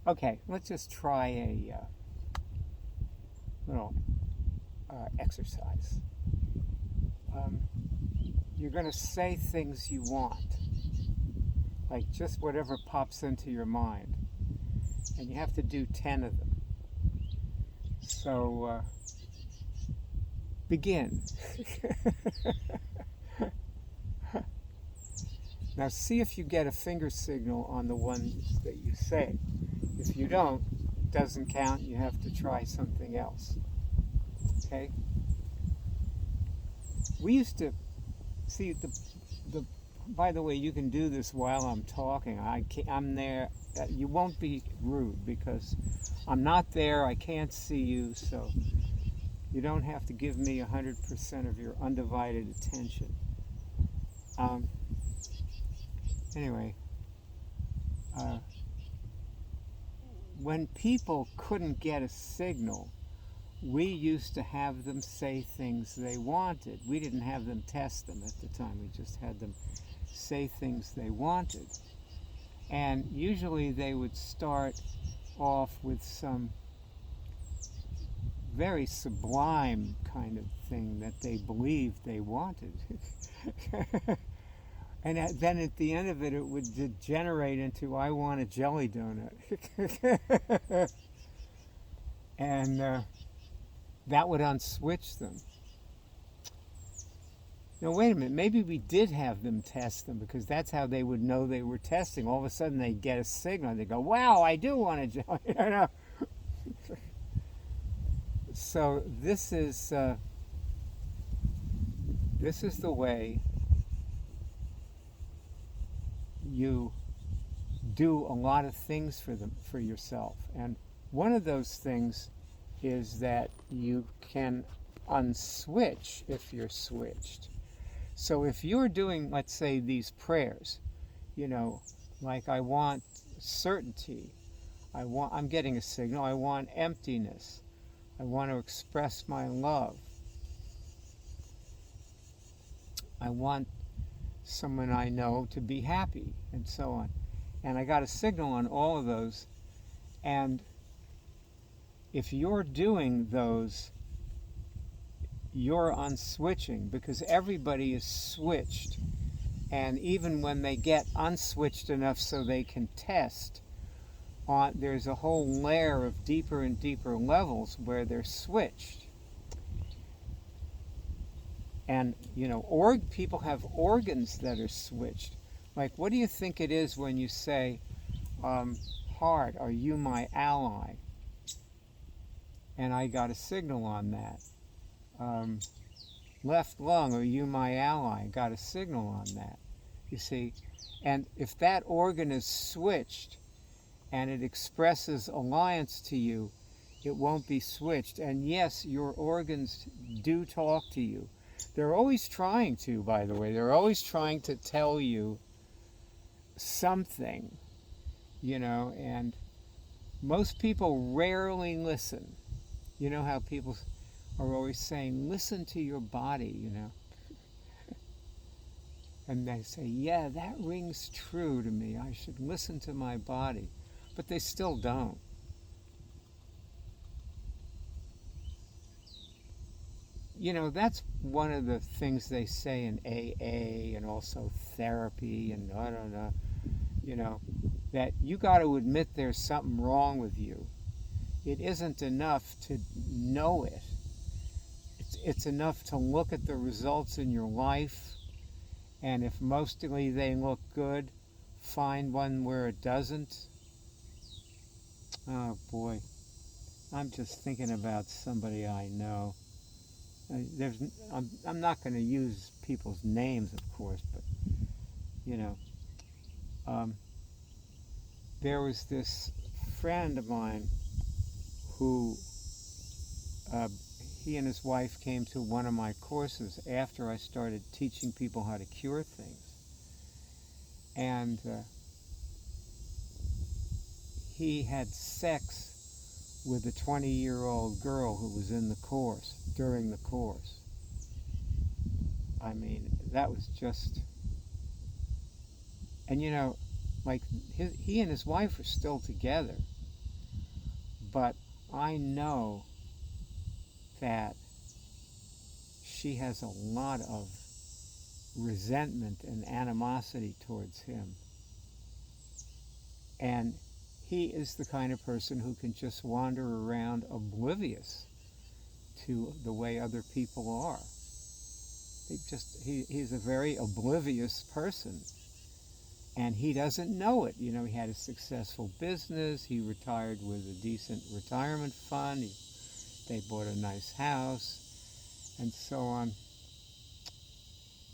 Okay, let's just try a little exercise. Um, you're going to say things you want, like just whatever pops into your mind, and you have to do 10 of them. So begin. Now see if you get a finger signal on the ones that you say. If you don't, it doesn't count. You have to try something else. Okay? We used to see the. By the way, you can do this while I'm talking. I'm there. You won't be rude because I'm not there. I can't see you, so you don't have to give me 100% of your undivided attention. Um, anyway, uh, when people couldn't get a signal, we used to have them say things they wanted. We didn't have them test them at the time. We just had them say things they wanted. And usually they would start off with some very sublime kind of thing that they believed they wanted. And then at the end of it, it would degenerate into, I want a jelly donut. And that would unswitch them. Now, wait a minute, maybe we did have them test them because that's how they would know they were testing. All of a sudden, they get a signal. They go, wow, I do want a jelly donut. So this is the way you do a lot of things for yourself. And one of those things is that you can unswitch if you're switched. So if you're doing, let's say, these prayers, you know, like I want certainty, I'm getting a signal, I want emptiness, I want to express my love, I want someone I know to be happy, and so on. And I got a signal on all of those. And if you're doing those, you're unswitching because everybody is switched. And even when they get unswitched enough so they can test, there's a whole layer of deeper and deeper levels where they're switched. And, you know, people have organs that are switched. Like, what do you think it is when you say, heart, are you my ally? And I got a signal on that. Left lung, are you my ally? Got a signal on that. You see? And if that organ is switched and it expresses alliance to you, it won't be switched. And yes, your organs do talk to you. They're always trying to, by the way. They're always trying to tell you something, you know, and most people rarely listen. You know how people are always saying, listen to your body, you know. And they say, yeah, that rings true to me. I should listen to my body. But they still don't. You know, that's one of the things they say in AA and also therapy and I don't know, you know, that you got to admit there's something wrong with you. It isn't enough to know it. It's enough to look at the results in your life, and if mostly they look good, find one where it doesn't. Oh boy, I'm just thinking about somebody I know. There's, I'm not going to use people's names, of course, but you know, um, there was this friend of mine who uh, he and his wife came to one of my courses after I started teaching people how to cure things, and he had sex with a 20-year-old girl who was in the course during the course. I mean, that was just, and you know, like he and his wife are still together, But I know that she has a lot of resentment and animosity towards him. And he is the kind of person who can just wander around oblivious to the way other people are. He's a very oblivious person. And he doesn't know it. You know, he had a successful business. He retired with a decent retirement fund. They bought a nice house, and so on.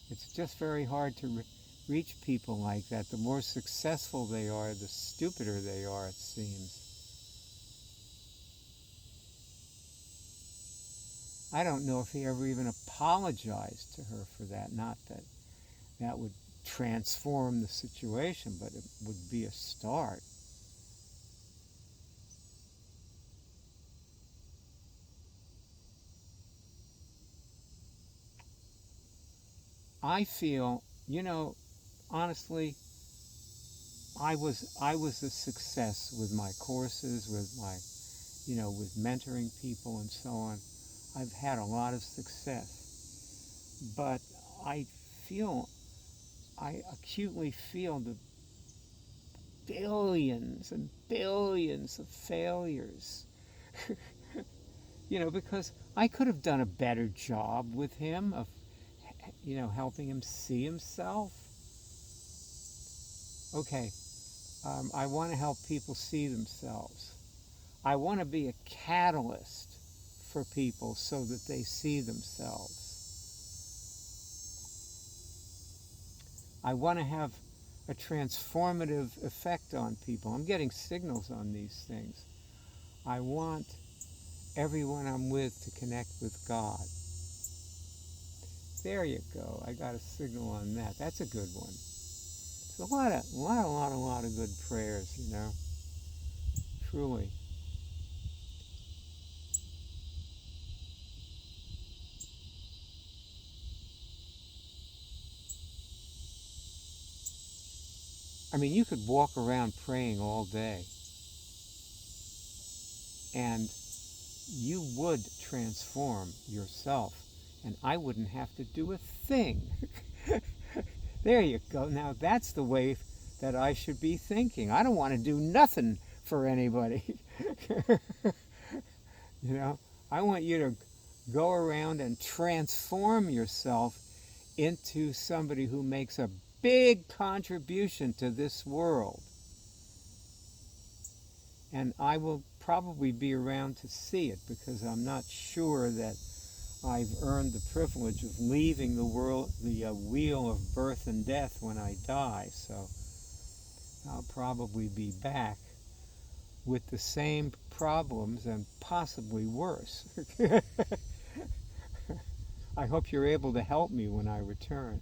It's just very hard to reach people like that. The more successful they are, the stupider they are, it seems. I don't know if he ever even apologized to her for that. Not that that would transform the situation, but it would be a start. I feel, you know, honestly, I was a success with my courses, with my, you know, with mentoring people and so on. I've had a lot of success, but I acutely feel the billions and billions of failures. You know, because I could have done a better job with him of, you know, helping him see himself. Okay, I want to help people see themselves. I want to be a catalyst for people so that they see themselves. I want to have a transformative effect on people. I'm getting signals on these things. I want everyone I'm with to connect with God. There you go. I got a signal on that. That's a good one. It's a lot of good prayers, you know. Truly. I mean, you could walk around praying all day, and you would transform yourself, and I wouldn't have to do a thing. There you go. Now that's the way that I should be thinking. I don't want to do nothing for anybody. You know, I want you to go around and transform yourself into somebody who makes a big contribution to this world. And I will probably be around to see it, because I'm not sure that I've earned the privilege of leaving the world, the wheel of birth and death when I die. So I'll probably be back with the same problems and possibly worse. I hope you're able to help me when I return.